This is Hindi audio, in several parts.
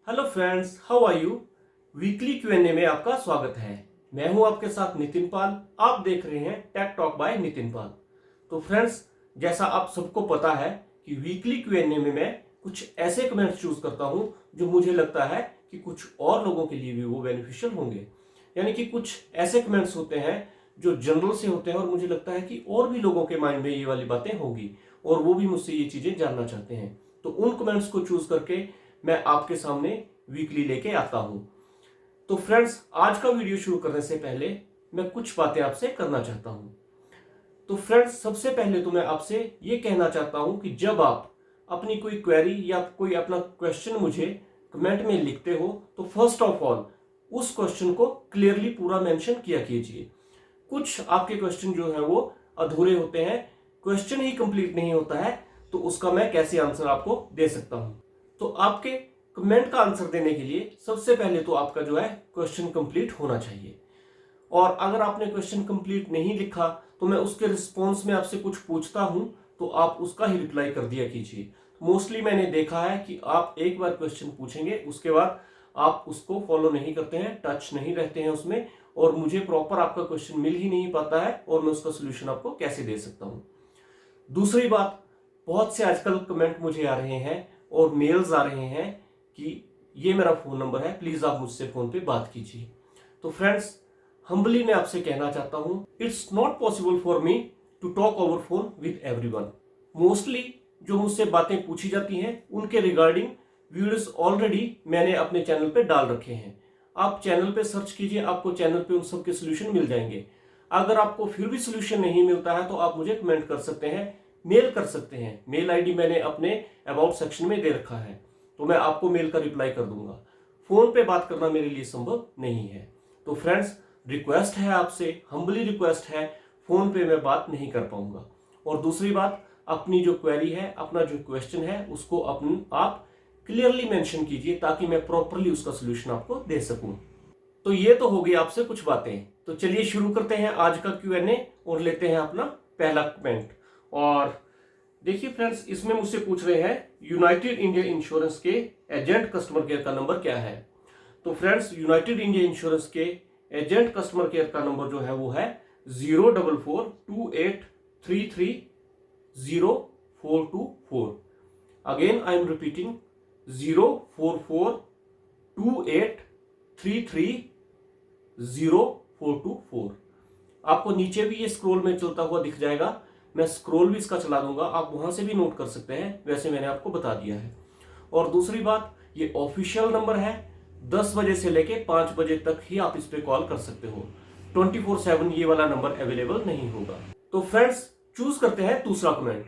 Hello friends, how are you. Weekly Q n A में आपका स्वागत है। मैं हूं आपके साथ नितिन पाल। आप देख रहे हैं टेक टॉक बाय नितिन पाल। तो फ्रेंड्स, जैसा आप सबको पता है कि वीकली क्यूएनए में मैं कुछ ऐसे कमेंट्स चूज करता हूं जो मुझे लगता है कि कुछ और लोगों के लिए भी वो बेनिफिशियल होंगे। यानी कि कुछ ऐसे कमेंट्स होते हैं जो जनरल से होते हैं और मुझे लगता है कि और भी लोगों के माइंड में ये वाली बातें होंगी और वो भी मुझसे ये चीजें जानना चाहते हैं। तो उन कमेंट्स को चूज करके मैं आपके सामने वीकली लेके आता हूं। तो फ्रेंड्स, आज का वीडियो शुरू करने से पहले मैं कुछ बातें आपसे करना चाहता हूं। तो फ्रेंड्स, सबसे पहले तो मैं आपसे ये कहना चाहता हूं कि जब आप अपनी कोई क्वेरी या कोई अपना क्वेश्चन मुझे कमेंट में लिखते हो तो फर्स्ट ऑफ ऑल उस क्वेश्चन को क्लियरली पूरा मेंशन किया कीजिए। कुछ आपके क्वेश्चन जो है वो अधूरे होते हैं, क्वेश्चन ही कंप्लीट नहीं होता है, तो उसका मैं कैसे आंसर आपको दे सकता हूं। तो आपके कमेंट का आंसर देने के लिए सबसे पहले तो आपका जो है क्वेश्चन कंप्लीट होना चाहिए। और अगर आपने क्वेश्चन कंप्लीट नहीं लिखा तो मैं उसके रिस्पॉन्स में आपसे कुछ पूछता हूं तो आप उसका ही रिप्लाई कर दिया कीजिए। मोस्टली मैंने देखा है कि आप एक बार क्वेश्चन पूछेंगे, उसके बाद आप उसको फॉलो नहीं करते हैं, टच नहीं रहते हैं उसमें, और मुझे प्रॉपर आपका क्वेश्चन मिल ही नहीं पाता है और मैं उसका सोल्यूशन आपको कैसे दे सकता हूं। दूसरी बात, बहुत से आजकल कमेंट मुझे आ रहे हैं और मेल्स आ रहे हैं कि ये मेरा फोन नंबर है, प्लीज आप मुझसे फोन पे बात कीजिए। तो फ्रेंड्स, हम्बली मैं आपसे कहना चाहता हूं, it's not possible for me to talk over phone with everyone. Mostly जो मुझसे बातें पूछी जाती हैं उनके रिगार्डिंग वीडियोस ऑलरेडी मैंने अपने चैनल पे डाल रखे हैं। आप चैनल पे सर्च कीजिए, आपको चैनल पे उन सब के सोल्यूशन मिल जाएंगे। अगर आपको फिर भी सोल्यूशन नहीं मिलता है तो आप मुझे कमेंट कर सकते हैं, मेल कर सकते हैं। मेल आईडी मैंने अपने अबाउट सेक्शन में दे रखा है, तो मैं आपको मेल का रिप्लाई कर दूंगा। फोन पे बात करना मेरे लिए संभव नहीं है। तो फ्रेंड्स, रिक्वेस्ट है आपसे, हम्बली रिक्वेस्ट है, फोन पे मैं बात नहीं कर पाऊंगा। और दूसरी बात, अपनी जो क्वेरी है, अपना जो क्वेश्चन है, उसको आप क्लियरली मेंशन कीजिए ताकि मैं प्रॉपरली उसका सोल्यूशन आपको दे सकूं। तो ये तो होगी आपसे कुछ बातें। तो चलिए शुरू करते हैं आज का क्यूएनए और लेते हैं अपना पहला कमेंट। और देखिए फ्रेंड्स, इसमें मुझसे पूछ रहे हैं यूनाइटेड इंडिया इंश्योरेंस के एजेंट कस्टमर केयर का नंबर क्या है। तो फ्रेंड्स, यूनाइटेड इंडिया इंश्योरेंस के एजेंट कस्टमर केयर का नंबर जो है वो है 04428330424। Again I am repeating, 04428330424। आपको नीचे भी ये स्क्रॉल में चलता हुआ दिख जाएगा, मैं स्क्रॉल भी इसका चला दूंगा, आप वहां से भी नोट कर सकते हैं, वैसे मैंने आपको बता दिया है। और दूसरी बात, ये ऑफिशियल नंबर है, 10 बजे से लेके 5 बजे तक ही आप इस पे कॉल कर सकते हो। 24/7 ये वाला नंबर अवेलेबल नहीं होगा। तो फ्रेंड्स, चूज करते हैं दूसरा कमेंट।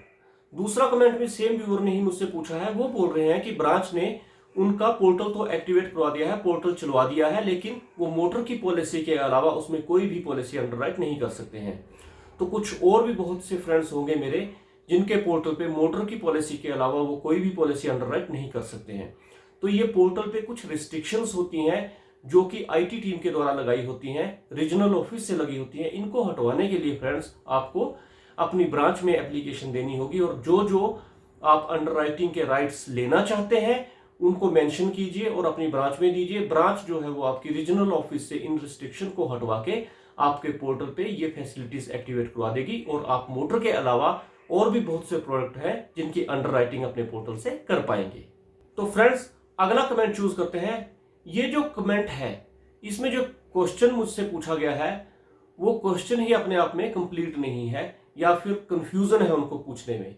दूसरा कमेंट में सेम व्यूअर ने ही मुझसे पूछा है। वो बोल रहे हैं कि ब्रांच ने उनका पोर्टल तो एक्टिवेट करवा दिया है, पोर्टल चलवा दिया है, लेकिन वो मोटर की पॉलिसी के अलावा उसमें कोई भी पॉलिसी अंडरराइट नहीं कर सकते हैं। तो कुछ और भी बहुत से फ्रेंड्स होंगे मेरे जिनके पोर्टल पे मोटर की पॉलिसी के अलावा वो कोई भी पॉलिसी अंडरराइट नहीं कर सकते हैं। तो ये पोर्टल पे कुछ रिस्ट्रिक्शंस होती हैं जो कि आईटी टीम के द्वारा लगाई होती हैं, रीजनल ऑफिस से लगी होती हैं। इनको हटवाने के लिए फ्रेंड्स आपको अपनी ब्रांच में एप्लीकेशन देनी होगी और जो जो आप अंडरराइटिंग के राइट्स लेना चाहते हैं उनको मेंशन कीजिए और अपनी ब्रांच में दीजिए। ब्रांच जो है वो आपकी रीजनल ऑफिस से इन रिस्ट्रिक्शन को हटवा के आपके पोर्टल पे ये फैसिलिटीज एक्टिवेट करवा देगी और आप मोटर के अलावा और भी बहुत से प्रोडक्ट हैं जिनकी अंडरराइटिंग अपने पोर्टल से कर पाएंगे। तो फ्रेंड्स, अगला कमेंट चूज करते हैं। ये जो कमेंट है, इसमें जो क्वेश्चन मुझसे पूछा गया है वो क्वेश्चन ही अपने आप में कंप्लीट नहीं है या फिर कंफ्यूजन है उनको पूछने में।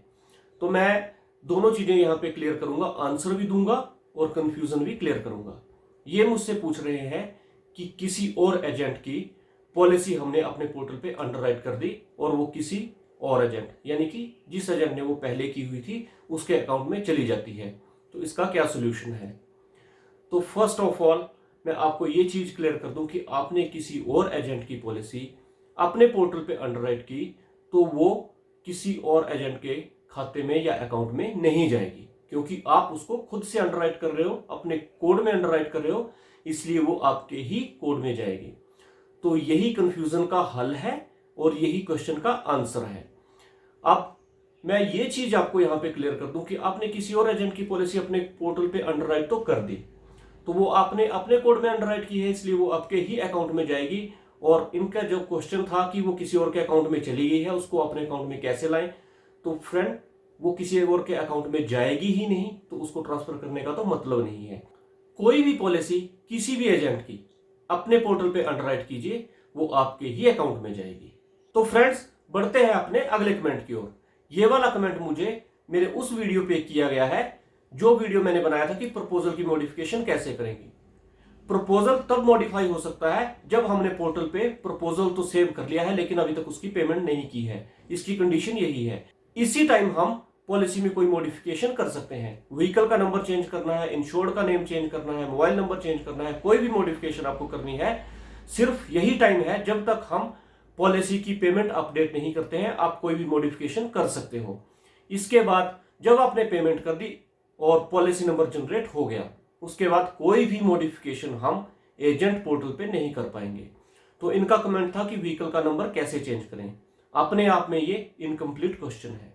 तो मैं दोनों चीजें यहां पे क्लियर करूंगा, आंसर भी दूंगा और कंफ्यूजन भी क्लियर करूंगा। ये मुझसे पूछ रहे हैं कि किसी और एजेंट की पॉलिसी हमने अपने पोर्टल पे अंडरराइट कर दी और वो किसी और एजेंट, यानी कि जिस एजेंट ने वो पहले की हुई थी उसके अकाउंट में चली जाती है, तो इसका क्या सोल्यूशन है। तो फर्स्ट ऑफ ऑल मैं आपको ये चीज क्लियर कर दूं कि आपने किसी और एजेंट की पॉलिसी अपने पोर्टल पे अंडरराइट की तो वो किसी और एजेंट के खाते में या अकाउंट में नहीं जाएगी, क्योंकि आप उसको खुद से अंडरराइट कर रहे हो, अपने कोड में अंडरराइट कर रहे हो, इसलिए वो आपके ही कोड में जाएगी। तो यही कंफ्यूजन का हल है और यही क्वेश्चन का आंसर है। अब मैं ये चीज आपको यहां पे क्लियर कर दूं कि आपने किसी और एजेंट की पॉलिसी अपने पोर्टल पे अंडरराइट तो कर दी, तो वो आपने अपने कोड में अंडरराइट की है, इसलिए वो आपके ही अकाउंट में जाएगी। और इनका जो क्वेश्चन था कि वो किसी और के अकाउंट में चली गई है, उसको अपने अकाउंट में कैसे लाएं, तो फ्रेंड वो किसी और के अकाउंट में जाएगी ही नहीं, तो उसको ट्रांसफर करने का तो मतलब नहीं है। कोई भी पॉलिसी किसी भी एजेंट की अपने पोर्टल पे अंडरराइट कीजिए, वो आपके ही अकाउंट में जाएगी। तो फ्रेंड्स बढ़ते हैं अपने अगले कमेंट की ओर। ये वाला कमेंट मुझे मेरे उस वीडियो पे किया गया है, जो वीडियो मैंने बनाया था कि प्रपोजल की मॉडिफिकेशन कैसे करेंगे। प्रपोजल तब मॉडिफाई हो सकता है जब हमने पोर्टल पे प्रपोजल तो सेव कर लिया है, लेकिन अभी तक उसकी पेमेंट नहीं की है। इसकी कंडीशन यही है। इसी टाइम हम पॉलिसी में कोई मॉडिफिकेशन कर सकते हैं। व्हीकल का नंबर चेंज करना है, इंश्योर्ड का नेम चेंज करना है, मोबाइल नंबर चेंज करना है, कोई भी मॉडिफिकेशन आपको करनी है, सिर्फ यही टाइम है जब तक हम पॉलिसी की पेमेंट अपडेट नहीं करते हैं, आप कोई भी मॉडिफिकेशन कर सकते हो। इसके बाद जब आपने पेमेंट कर दी और पॉलिसी नंबर जनरेट हो गया, उसके बाद कोई भी मॉडिफिकेशन हम एजेंट पोर्टल पे नहीं कर पाएंगे। तो इनका कमेंट था कि व्हीकल का नंबर कैसे चेंज करें। अपने आप में ये इनकम्प्लीट क्वेश्चन है।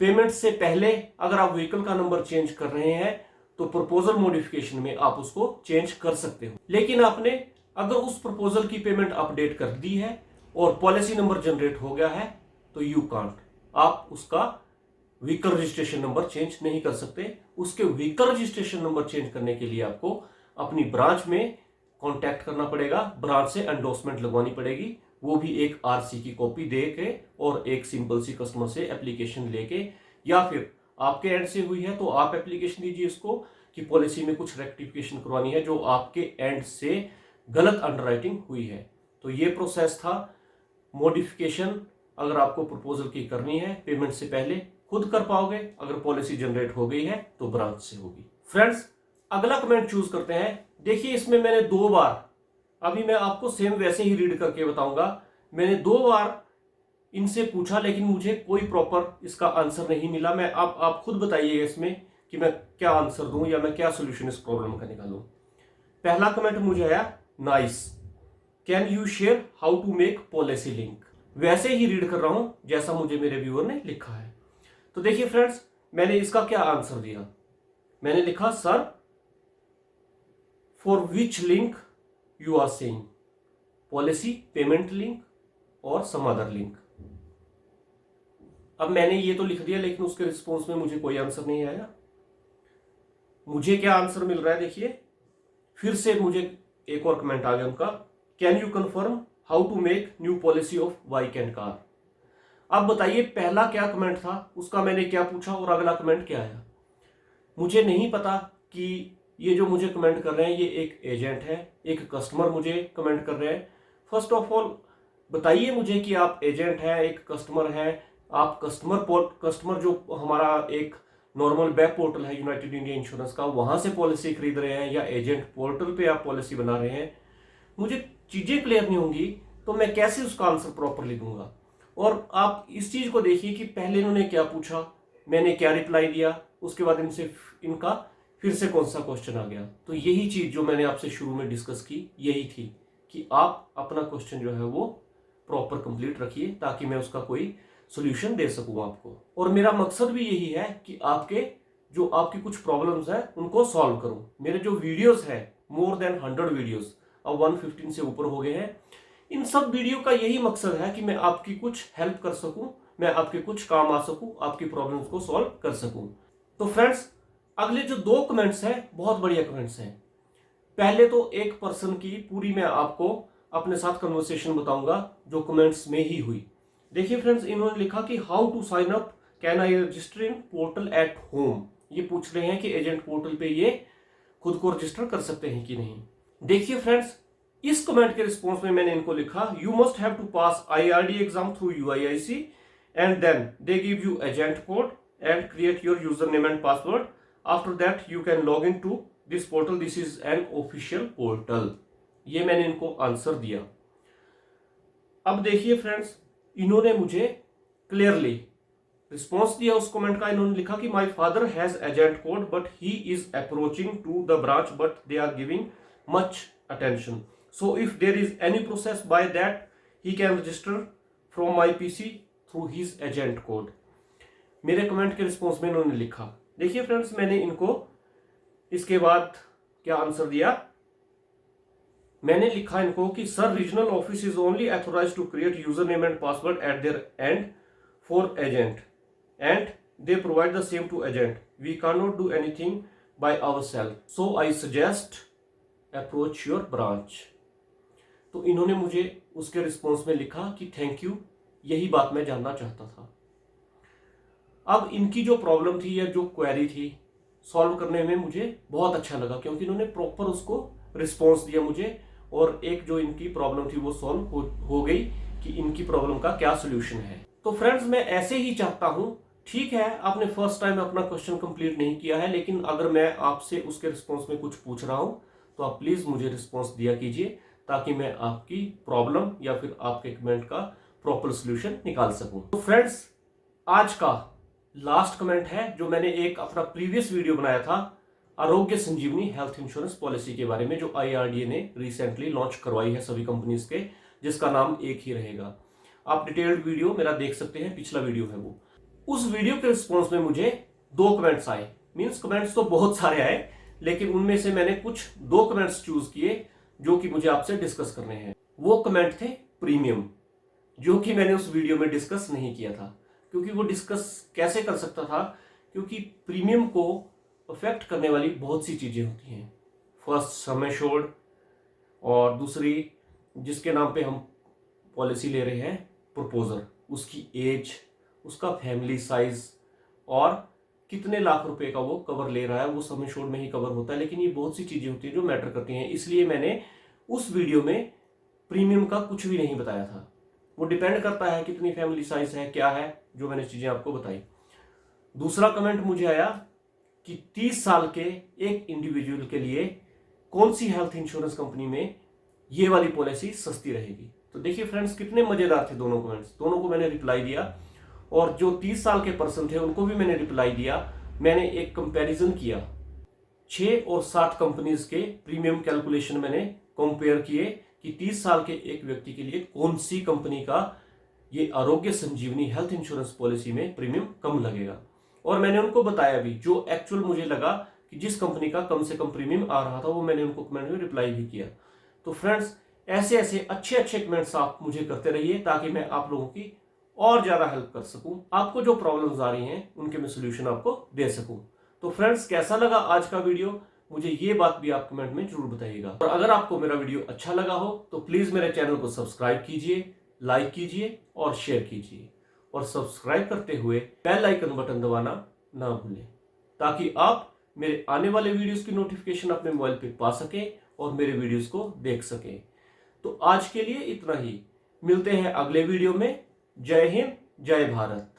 पेमेंट से पहले अगर आप व्हीकल का नंबर चेंज कर रहे हैं तो प्रपोजल मॉडिफिकेशन में आप उसको चेंज कर सकते हो, लेकिन आपने अगर उस प्रपोजल की पेमेंट अपडेट कर दी है और पॉलिसी नंबर जनरेट हो गया है तो यू कांट, आप उसका व्हीकल रजिस्ट्रेशन नंबर चेंज नहीं कर सकते। उसके व्हीकल रजिस्ट्रेशन नंबर चेंज करने के लिए आपको अपनी ब्रांच में कांटेक्ट करना पड़ेगा, ब्रांच से एंडोर्समेंट लगवानी पड़ेगी, वो भी एक आरसी की कॉपी दे के और एक सिंपल सी कस्टमर से एप्लीकेशन लेके, या फिर आपके एंड से हुई है तो आप एप्लीकेशन दीजिए इसको कि पॉलिसी में कुछ रेक्टिफिकेशन करवानी है जो आपके एंड से गलत अंडरराइटिंग हुई है। तो ये प्रोसेस था। मॉडिफिकेशन अगर आपको प्रपोजल की करनी है पेमेंट से पहले खुद कर पाओगे, अगर पॉलिसी जनरेट हो गई है तो ब्रांच से होगी। फ्रेंड्स अगला कमेंट चूज करते हैं। देखिए इसमें मैंने 2 बार, अभी मैं आपको सेम वैसे ही रीड करके बताऊंगा, मैंने 2 बार इनसे पूछा लेकिन मुझे कोई प्रॉपर इसका आंसर नहीं मिला। मैं आप खुद बताइएगा इसमें कि मैं क्या आंसर दूं या मैं क्या सोल्यूशन इस प्रॉब्लम का निकालूं। पहला कमेंट मुझे आया, nice, can you share how to make policy link. वैसे ही रीड कर रहा हूं जैसा मुझे मेरे व्यूअर ने लिखा है। तो देखिए फ्रेंड्स मैंने इसका क्या आंसर दिया। मैंने लिखा, sir for which link you are saying, policy, payment link और सम अदर लिंक। अब मैंने ये तो लिख दिया लेकिन उसके रिस्पॉन्स में मुझे कोई आंसर नहीं आया। मुझे क्या आंसर मिल रहा है देखिए, फिर से मुझे एक और कमेंट आ गया उनका, can you confirm how to make new policy of bike and car. अब बताइए पहला क्या कमेंट था, उसका मैंने क्या पूछा और अगला कमेंट क्या आया। मुझे नहीं पता कि ये जो मुझे कमेंट कर रहे हैं ये एक एजेंट है, एक कस्टमर मुझे कमेंट कर रहे हैं। फर्स्ट ऑफ ऑल बताइए मुझे कि आप एजेंट हैं, एक कस्टमर है, आप कस्टमर जो हमारा एक नॉर्मल वेब पोर्टल है यूनाइटेड इंडिया इंश्योरेंस का, वहां से पॉलिसी खरीद रहे हैं या एजेंट पोर्टल पे आप पॉलिसी बना रहे हैं। मुझे चीजें क्लियर नहीं होंगी तो मैं कैसे उसका आंसर प्रॉपरली दूंगा। और आप इस चीज को देखिए कि पहले इन्होंने क्या पूछा, मैंने क्या रिप्लाई दिया, उसके बाद इनका फिर से कौन सा क्वेश्चन आ गया। तो यही चीज जो मैंने आपसे शुरू में डिस्कस की यही थी कि आप अपना क्वेश्चन जो है वो प्रॉपर कंप्लीट रखिए ताकि मैं उसका कोई सोल्यूशन दे सकूं आपको। और मेरा मकसद भी यही है कि आपकी कुछ प्रॉब्लम्स हैं उनको सॉल्व करूं। मेरे जो वीडियोस हैं मोर देन 100 वीडियोस, अब 115 से ऊपर हो गए हैं। इन सब वीडियो का यही मकसद है कि मैं आपकी कुछ हेल्प कर सकूं, मैं आपके कुछ काम आ सकूं, आपकी प्रॉब्लम्स को सॉल्व कर सकूं। तो फ्रेंड्स अगले जो 2 कमेंट्स हैं बहुत बढ़िया कमेंट्स हैं। पहले तो एक पर्सन की पूरी मैं आपको अपने साथ कन्वर्सेशन बताऊंगा जो कमेंट्स में ही हुई। देखिए फ्रेंड्स इन्होंने लिखा कि how to sign up, can I register in portal at home. ये पूछ रहे हैं कि एजेंट पोर्टल पे ये खुद को रजिस्टर कर सकते हैं कि नहीं। देखिए फ्रेंड्स इस कमेंट के रिस्पॉन्स में मैंने इनको लिखा, you must have to pass IRD exam through UIIC and then they give you agent code and create your user name and password. After that you can log in to this portal, this is an official portal. ये मैंने इनको आंसर दिया। अब देखिए फ्रेंड्स इन्होंने मुझे क्लियरली रिस्पॉन्स दिया उस कमेंट का। इन्होंने लिखा कि my father has agent code but he is approaching to the branch but they are giving much attention, so if there is any process by that he can register from my PC through his agent code. मेरे कमेंट के रिस्पॉन्स में इन्होंने लिखा। देखिए फ्रेंड्स मैंने इनको इसके बाद क्या आंसर दिया? मैंने लिखा इनको कि sir regional office is only authorized to create user name and password at there and for agent and they provide the same to agent, we can not do anything by ourself, so I suggest approach your branch. तो इन्होंने मुझे उसके रिस्पॉन्स में लिखा कि थैंक यू, यही बात मैं जानना चाहता था। अब इनकी जो प्रॉब्लम थी या जो क्वेरी थी सॉल्व करने में मुझे बहुत अच्छा लगा, क्योंकि इन्होंने प्रॉपर उसको रिस्पॉन्स दिया मुझे, और एक जो इनकी प्रॉब्लम थी वो सॉल्व हो गई कि इनकी प्रॉब्लम का क्या सोल्यूशन है। तो फ्रेंड्स, मैं ऐसे ही चाहता हूं, ठीक है आपने फर्स्ट टाइम अपना क्वेश्चन कंप्लीट नहीं किया है, लेकिन अगर मैं आपसे उसके रिस्पॉन्स में कुछ पूछ रहा हूं तो आप प्लीज मुझे रिस्पॉन्स दिया कीजिए, ताकि मैं आपकी प्रॉब्लम या फिर आपके कमेंट का प्रॉपर सोल्यूशन निकाल सकूं। तो फ्रेंड्स, आज का लास्ट कमेंट है जो मैंने एक अपना प्रीवियस वीडियो बनाया था आरोग्य संजीवनी हेल्थ इंश्योरेंस पॉलिसी के बारे में, जो IRDA ने रिसेंटली लॉन्च करवाई है सभी कंपनीज के, जिसका नाम एक ही रहेगा। आप डिटेल्ड वीडियो मेरा देख सकते हैं, पिछला वीडियो है वो। उस वीडियो के रिस्पॉन्स में मुझे 2 कमेंट्स आए, मींस कमेंट्स तो बहुत सारे आए, लेकिन उनमें से मैंने कुछ 2 कमेंट्स चूज किए जो कि मुझे आपसे डिस्कस करने हैं। वो कमेंट थे प्रीमियम, जो कि मैंने उस वीडियो में डिस्कस नहीं किया था, क्योंकि वो डिस्कस कैसे कर सकता था, क्योंकि प्रीमियम को अफेक्ट करने वाली बहुत सी चीजें होती हैं। फर्स्ट, सम एश्योर्ड, और दूसरी जिसके नाम पे हम पॉलिसी ले रहे हैं, प्रपोजर, उसकी एज, उसका फैमिली साइज, और कितने लाख रुपए का वो कवर ले रहा है, वो सम एश्योर्ड में ही कवर होता है। लेकिन ये बहुत सी चीजें होती हैं जो मैटर करती हैं, इसलिए मैंने उस वीडियो में प्रीमियम का कुछ भी नहीं बताया था। वो डिपेंड करता है कितनी फैमिली साइज है, क्या है, जो मैंने चीजें आपको बताई। दूसरा कमेंट मुझे आया कि 30 साल के एक इंडिविजुअल के लिए कौन सी हेल्थ इंश्योरेंस कंपनी में ये वाली पॉलिसी सस्ती रहेगी। तो देखिए फ्रेंड्स, कितने मजेदार थे दोनों कमेंट्स, दोनों को मैंने रिप्लाई दिया, और जो 30 साल के पर्सन थे उनको भी मैंने रिप्लाई दिया। मैंने एक कंपैरिजन किया, 6 और 7 कंपनीज के प्रीमियम कैलकुलेशन मैंने कंपेयर किए कि 30 साल के एक व्यक्ति के लिए कौन सी कंपनी का ये आरोग्य संजीवनी हेल्थ इंश्योरेंस पॉलिसी में प्रीमियम कम लगेगा। और मैंने उनको बताया भी, जो एक्चुअल मुझे लगा कि जिस कंपनी का कम से कम प्रीमियम आ रहा था, वो मैंने उनको कमेंट में रिप्लाई भी किया। तो फ्रेंड्स, ऐसे ऐसे अच्छे अच्छे कमेंट्स आप मुझे करते रहिए, ताकि मैं आप लोगों की और ज्यादा हेल्प कर सकूं, आपको जो प्रॉब्लम्स आ रही हैं उनके मैं सोल्यूशन आपको दे सकूं। तो फ्रेंड्स, कैसा लगा आज का वीडियो, मुझे ये बात भी आप कमेंट में जरूर बताइएगा। और अगर आपको मेरा वीडियो अच्छा लगा हो तो प्लीज मेरे चैनल को सब्सक्राइब कीजिए, लाइक कीजिए और शेयर कीजिए, और सब्सक्राइब करते हुए बेल आइकन बटन दबाना ना भूलें, ताकि आप मेरे आने वाले वीडियोस की नोटिफिकेशन अपने मोबाइल पे पा सके और मेरे वीडियोस को देख सके। तो आज के लिए इतना ही, मिलते हैं अगले वीडियो में। जय हिंद, जय भारत।